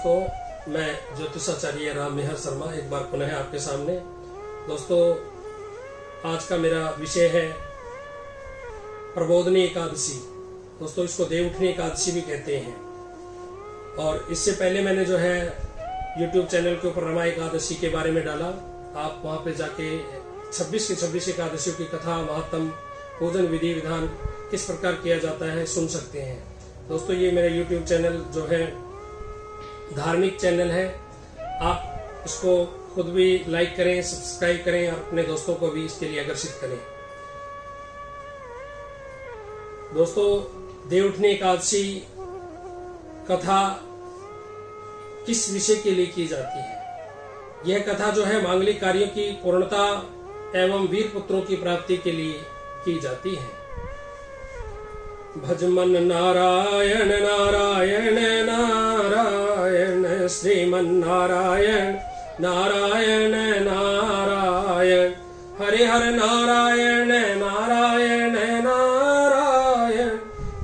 दोस्तों, मैं ज्योतिषाचार्य राम निहार शर्मा एक बार पुनः आपके सामने। दोस्तों, आज का मेरा विषय है प्रबोधनी एकादशी। दोस्तों, इसको देवउठनी एकादशी भी कहते हैं। और इससे पहले मैंने जो है YouTube चैनल के ऊपर रमा एकादशी के बारे में डाला। आप वहां पे जाके 26 की 26 एकादशियों की कथा, महात्म, पूजन विधि विधान किस प्रकार किया जाता है सुन सकते हैं। दोस्तों, ये मेरा YouTube चैनल जो है धार्मिक चैनल है। आप इसको खुद भी लाइक करें, सब्सक्राइब करें और अपने दोस्तों को भी इसके लिए आकर्षित करें। दोस्तों, देवउठनी एकादशी कथा किस विषय के लिए की जाती है? यह कथा जो है मांगलिक कार्यों की पूर्णता एवं वीर पुत्रों की प्राप्ति के लिए की जाती है। भजमन नारायण नारायण नारायण, श्रीमन नारायण नारायण नारायण, हरे हर नारायण नारायण नारायण,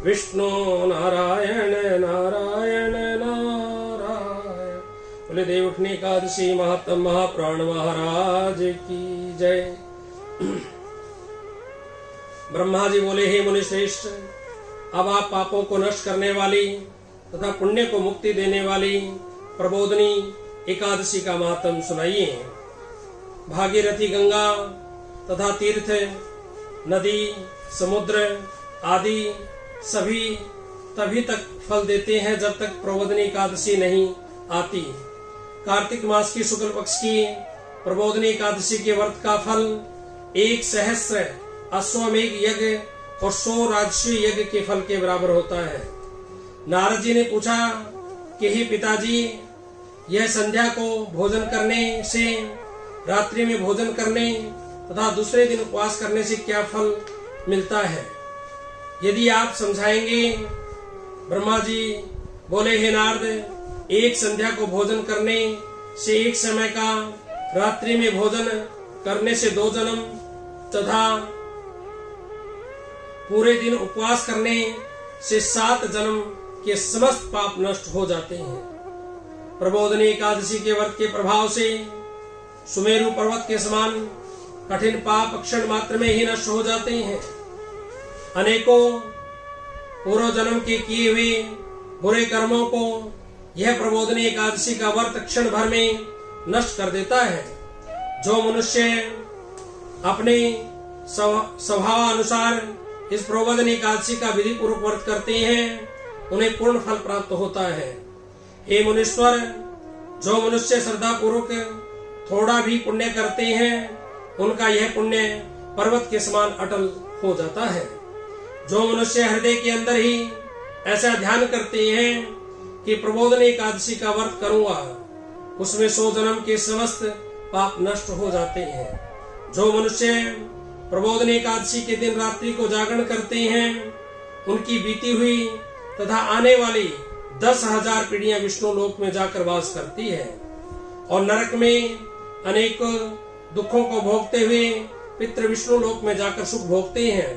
विष्णु नारायण नारायण नारायण। बोले देवउठनी एकादशी महात्म महाप्राण महाराज की जय। ब्रह्मा जी बोले, हे मुनि श्रेष्ठ, अब आप पापों को नष्ट करने वाली तथा पुण्य को मुक्ति देने वाली प्रबोधनी एकादशी का महात्म सुनाइए। भागीरथी गंगा तथा तीर्थ, नदी, समुद्र आदि सभी तभी तक फल देते हैं जब तक प्रबोधनी एकादशी नहीं आती। कार्तिक मास की शुक्ल पक्ष की प्रबोधनी एकादशी के व्रत का फल 1,000,000 अश्वमेघ यज्ञ और 100 राजस्वी यज्ञ के फल के बराबर होता है। नारद जी ने पूछा कि हे पिताजी, यह संध्या को भोजन करने से, रात्रि में भोजन करने तथा दूसरे दिन उपवास करने से क्या फल मिलता है? यदि आप समझाएंगे। ब्रह्मा जी बोले, हे नारद, एक संध्या को भोजन करने से 1 समय का, रात्रि में भोजन करने से 2 जन्म तथा पूरे दिन उपवास करने से 7 जन्म के समस्त पाप नष्ट हो जाते हैं। प्रबोधनी एकादशी के व्रत के प्रभाव से सुमेरु पर्वत के समान कठिन पाप क्षण मात्र में ही नष्ट हो जाते हैं। अनेकों पूर्व जन्म के किए हुए बुरे कर्मों को यह प्रबोधनी एकादशी का व्रत क्षण भर में नष्ट कर देता है। जो मनुष्य अपने स्वभाव अनुसार इस प्रबोधनी एकादशी का विधि पूर्वक व्रत करते हैं, उन्हें पूर्ण फल प्राप्त होता है। हे मुनीश्वर, जो मनुष्य श्रद्धा पूर्वक थोड़ा भी पुण्य करते हैं, उनका यह पुण्य पर्वत के समान अटल हो जाता है। जो मनुष्य हृदय के अंदर ही ऐसा ध्यान करते हैं कि प्रबोधनी एकादशी का व्रत करूंगा, उसमें 100 जन्म के समस्त पाप नष्ट हो जाते हैं। जो मनुष्य प्रबोधनी एकादशी के दिन रात्रि को जागरण करते हैं, उनकी बीती हुई तथा आने वाली 10,000 पीढ़ियां विष्णु लोक में जाकर वास करती है और नरक में अनेक दुखों को भोगते हुए पितृ विष्णु लोक में जाकर सुख भोगते हैं।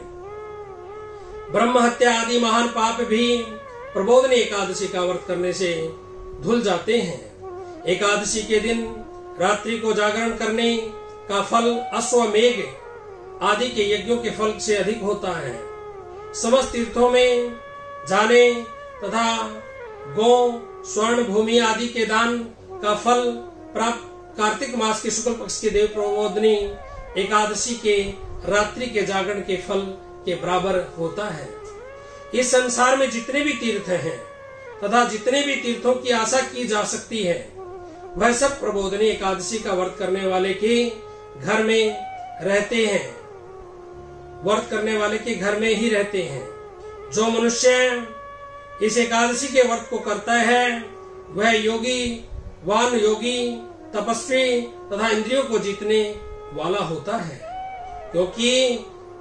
ब्रह्म हत्या आदि महान पाप भी प्रबोधनी एकादशी का व्रत करने से धुल जाते हैं। एकादशी के दिन रात्रि को जागरण करने का फल अश्वमेघ आदि के यज्ञों के फल से अधिक होता है। समस्त तीर्थों में जाने तथा गौ, स्वर्ण, भूमि आदि के दान का फल प्राप्त कार्तिक मास के शुक्ल पक्ष के देव प्रबोधनी एकादशी के रात्रि के जागरण के फल के बराबर होता है। इस संसार में जितने भी तीर्थ हैं तथा जितने भी तीर्थों की आशा की जा सकती है, वह सब प्रबोधनी एकादशी का व्रत करने वाले के घर में रहते हैं, व्रत करने वाले के घर में ही रहते हैं। जो मनुष्य इस एकादशी के व्रत को करता है, वह योगी, वान योगी, तपस्वी तथा इंद्रियों को जीतने वाला होता है, क्योंकि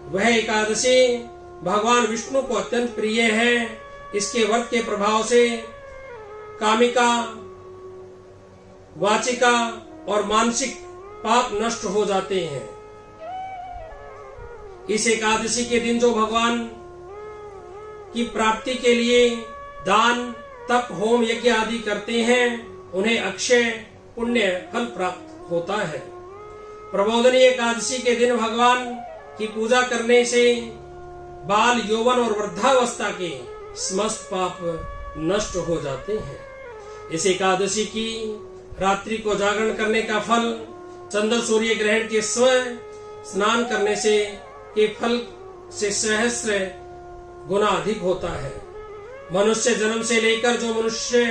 वह एकादशी भगवान विष्णु को अत्यंत प्रिय है। इसके व्रत के प्रभाव से कामिका, वाचिका और मानसिक पाप नष्ट हो जाते हैं। इस एकादशी के दिन जो भगवान की प्राप्ति के लिए दान, तप, होम, यज्ञ आदि करते हैं, उन्हें अक्षय पुण्य फल प्राप्त होता है। प्रबोधनी एकादशी के दिन भगवान की पूजा करने से बाल, यौवन और वृद्धावस्था के समस्त पाप नष्ट हो जाते हैं। इस एकादशी की रात्रि को जागरण करने का फल चंद्र सूर्य ग्रहण के समय स्नान करने से के फल से सहस्र गुना अधिक होता है। मनुष्य जन्म से लेकर जो मनुष्य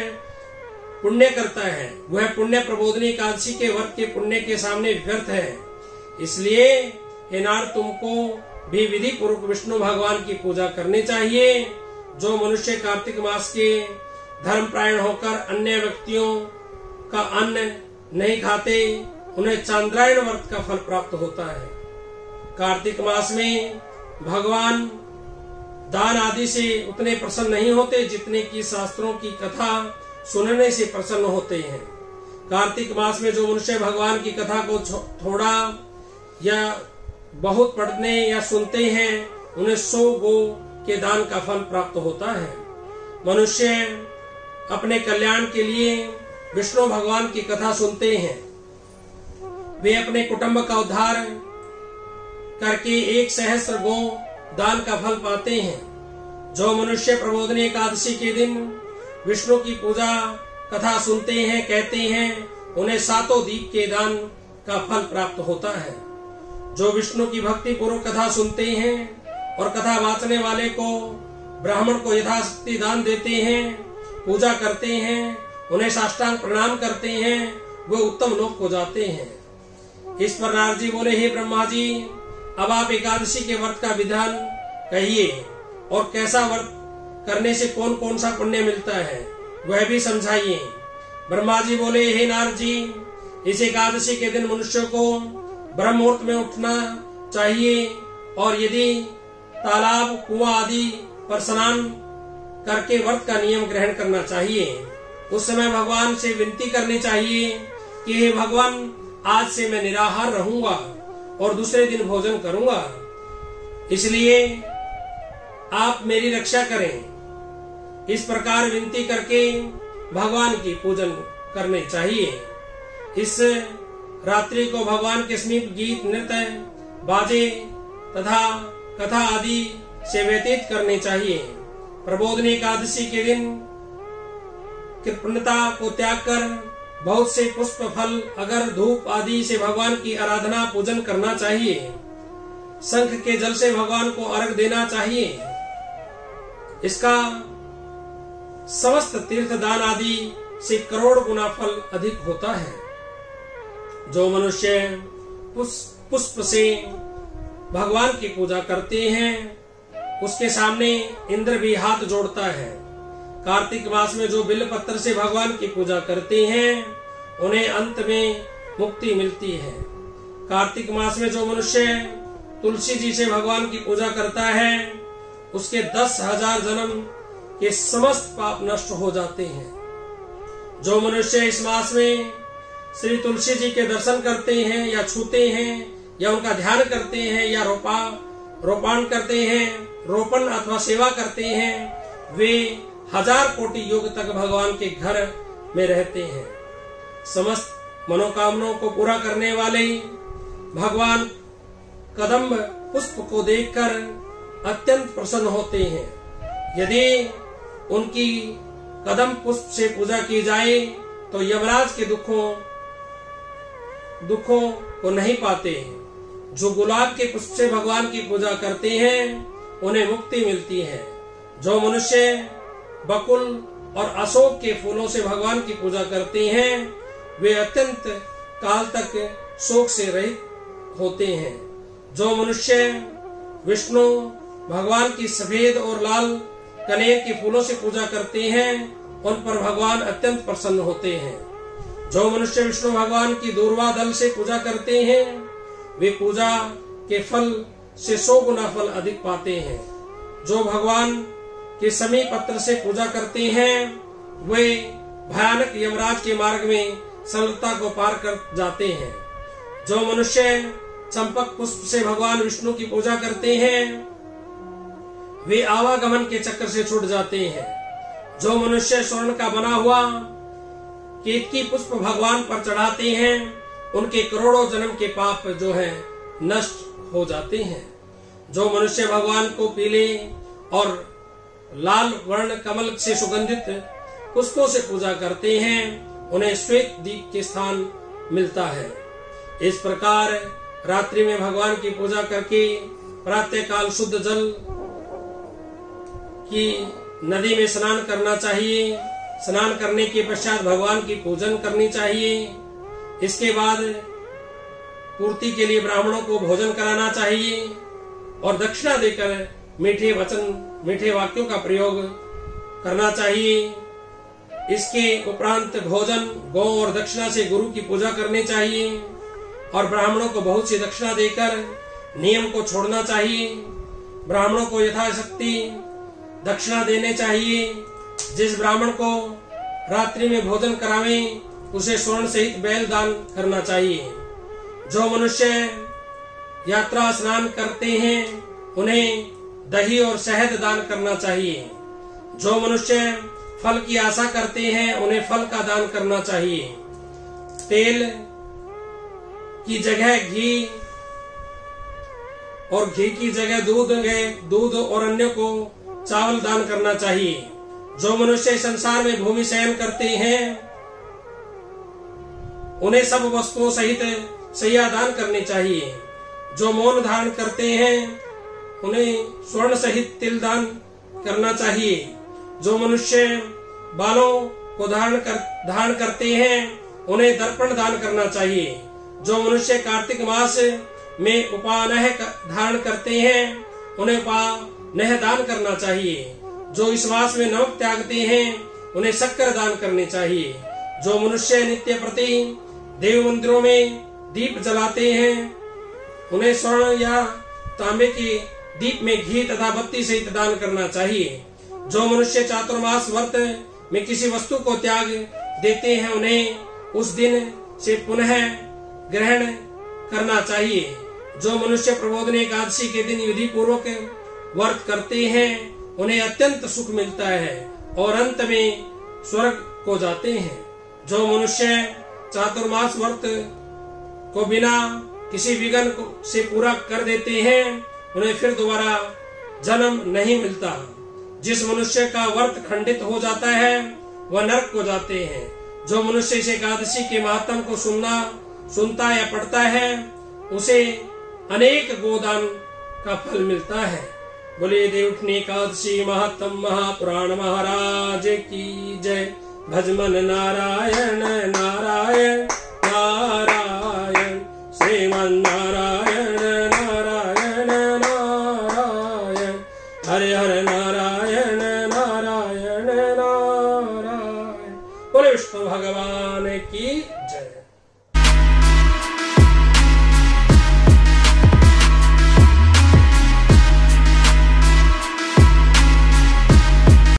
पुण्य करता है वह पुण्य प्रबोधनी एकादशी के व्रत के पुण्य के सामने व्यर्थ है। इसलिए हे नार, तुमको भी विधि पूर्वक विष्णु भगवान की पूजा करनी चाहिए। जो मनुष्य कार्तिक मास के धर्मपरायण होकर अन्य व्यक्तियों का अन्न नहीं खाते, उन्हें चांद्रायण व्रत का फल प्राप्त होता है। कार्तिक मास में भगवान दान आदि से उतने प्रसन्न नहीं होते जितने की शास्त्रों की कथा सुनने से प्रसन्न होते हैं। कार्तिक मास में जो मनुष्य भगवान की कथा को थोड़ा या बहुत पढ़ने या सुनते हैं, उन्हें 100 गो के दान का फल प्राप्त होता है। मनुष्य अपने कल्याण के लिए विष्णु भगवान की कथा सुनते हैं। वे अपने कुटुंब का उद्धार करके 1 सहस्र गो दान का फल पाते हैं। जो मनुष्य प्रबोधनी एकादशी के दिन विष्णु की पूजा कथा सुनते हैं, कहते हैं, उन्हें 7 दीप के दान का फल प्राप्त होता है। जो विष्णु की भक्ति पूर्वक कथा सुनते हैं और कथा वाचने वाले को ब्राह्मण को यथाशक्ति दान देते हैं, पूजा करते हैं, उन्हें साष्टांग प्रणाम करते हैं, वे उत्तम लोक को जाते हैं। इस पर नारद जी बोले, हे ब्रह्मा जी, अब आप एकादशी के व्रत का विधान कहिए और कैसा व्रत करने से कौन कौन सा पुण्य मिलता है वह भी समझाइए। ब्रह्मा जी बोले, हे नारद जी, इस एकादशी के दिन मनुष्य को ब्रह्म मुहूर्त में उठना चाहिए और यदि तालाब, कुआं आदि पर स्नान करके व्रत का नियम ग्रहण करना चाहिए। उस समय भगवान से विनती करनी चाहिए कि हे भगवान, आज से मैं निराहार रहूंगा और दूसरे दिन भोजन करूंगा, इसलिए आप मेरी रक्षा करें। इस प्रकार विनती करके भगवान की पूजन करने चाहिए। इस रात्रि को भगवान के समीप गीत, नृत्य, बाजे तथा कथा आदि से व्यतीत करने चाहिए। प्रबोधनी एकादशी के दिन कृपणता को त्याग कर बहुत से पुष्प, फल, अगर, धूप आदि से भगवान की आराधना पूजन करना चाहिए। शंख के जल से भगवान को अर्घ देना चाहिए। इसका समस्त तीर्थ दान आदि से करोड़ गुना फल अधिक होता है। जो मनुष्य पुष्प से भगवान की पूजा करते हैं, उसके सामने इंद्र भी हाथ जोड़ता है। कार्तिक मास में जो बिल्व पत्र से भगवान की पूजा करते हैं, उन्हें अंत में मुक्ति मिलती है। कार्तिक मास में जो मनुष्य तुलसी जी से भगवान की पूजा करता है, उसके 10,000 जन्म के समस्त पाप नष्ट हो जाते हैं। जो मनुष्य इस मास में श्री तुलसी जी के दर्शन करते हैं या छूते हैं या उनका ध्यान करते हैं या रोपण करते हैं, रोपण अथवा सेवा करते हैं, वे 1000 कोटि युग तक भगवान के घर में रहते हैं। समस्त मनोकामनाओं को पूरा करने वाले भगवान कदम्ब पुष्प को देखकर अत्यंत प्रसन्न होते हैं। यदि उनकी कदम पुष्प से पूजा की जाए तो यमराज के दुखों को नहीं पाते। जो गुलाब के पुष्प से भगवान की पूजा करते हैं, उन्हें मुक्ति मिलती है। जो मनुष्य बकुल और अशोक के फूलों से भगवान की पूजा करते हैं, वे अत्यंत काल तक शोक से रहित होते हैं। जो मनुष्य विष्णु भगवान की सफेद और लाल कनेर के फूलों से पूजा करते हैं, उन पर भगवान अत्यंत प्रसन्न होते हैं। जो मनुष्य विष्णु भगवान की दूर्वा दल से पूजा करते हैं, वे पूजा के फल से 100 गुना फल अधिक पाते हैं। जो भगवान के समी पत्र से पूजा करते हैं, वे भयानक यमराज के मार्ग में सरलता को पार कर जाते हैं। जो मनुष्य चंपक पुष्प से भगवान विष्णु की पूजा करते हैं, वे आवागमन के चक्कर से छूट जाते हैं। जो मनुष्य स्वर्ण का बना हुआ केतकी पुष्प भगवान पर चढ़ाते हैं, उनके करोड़ों जन्म के पाप जो है नष्ट हो जाते हैं। जो मनुष्य भगवान को पीले और लाल वर्ण कमल से सुगंधित पुष्पों से पूजा करते हैं, उन्हें श्वेत दीप के स्थान मिलता है। इस प्रकार रात्रि में भगवान की पूजा करके प्रातः काल शुद्ध जल की नदी में स्नान करना चाहिए। स्नान करने के पश्चात भगवान की पूजन करनी चाहिए। इसके बाद पूर्ति के लिए ब्राह्मणों को भोजन कराना चाहिए और दक्षिणा देकर मीठे वचन, मीठे वाक्यों का प्रयोग करना चाहिए। इसके उपरांत भोजन, गौ और दक्षिणा से गुरु की पूजा करनी चाहिए और ब्राह्मणों को बहुत सी दक्षिणा देकर नियम को छोड़ना चाहिए। ब्राह्मणों को यथाशक्ति दक्षिणा देने चाहिए। जिस ब्राह्मण को रात्रि में भोजन करावें, उसे स्वर्ण सहित बैल दान करना चाहिए। जो मनुष्य यात्रा स्नान करते हैं, उन्हें दही और शहद दान करना चाहिए। जो मनुष्य फल की आशा करते हैं, उन्हें फल का दान करना चाहिए। तेल की जगह घी और घी की जगह दूध और अन्य को चावल दान करना चाहिए। जो मनुष्य संसार में भूमि शयन करते हैं, उन्हें सब वस्तुओं सहित शैया दान करनी चाहिए। जो मौन धारण करते हैं, उन्हें स्वर्ण सहित तिल दान करना चाहिए। जो मनुष्य बालों को धारण करते हैं, उन्हें दर्पण दान करना चाहिए। जो मनुष्य कार्तिक मास में उपानह धारण करते हैं, उन्हें उपानह दान करना चाहिए। जो इस मास में नमक त्यागते हैं, उन्हें शक्कर दान करनी चाहिए। जो मनुष्य नित्य प्रति देव मंदिरों में दीप जलाते हैं, उन्हें स्वर्ण या तांबे के दीप में घी तथा बत्ती सहित दान करना चाहिए। जो मनुष्य चातुर्मास व्रत में किसी वस्तु को त्याग देते हैं, उन्हें उस दिन से पुनः ग्रहण करना चाहिए। जो मनुष्य प्रबोधन एकादशी के दिन विधि पूर्वक व्रत करते हैं, उन्हें अत्यंत सुख मिलता है और अंत में स्वर्ग को जाते हैं। जो मनुष्य चातुर्मास व्रत को बिना किसी विघ्न से पूरा कर देते हैं, उन्हें फिर दोबारा जन्म नहीं मिलता। जिस मनुष्य का व्रत खंडित हो जाता है, वह नरक को जाते हैं। जो मनुष्य इस एकादशी के महात्म को सुनता या पढ़ता है, उसे अनेक गोदान का फल मिलता है। बोले देवउठनी एकादशी महात्म महापुराण महाराज की जय। भजमन नारायण नारायण नारायण, श्रीमन नारायण नारायण नारायण, हरे हरे नारायण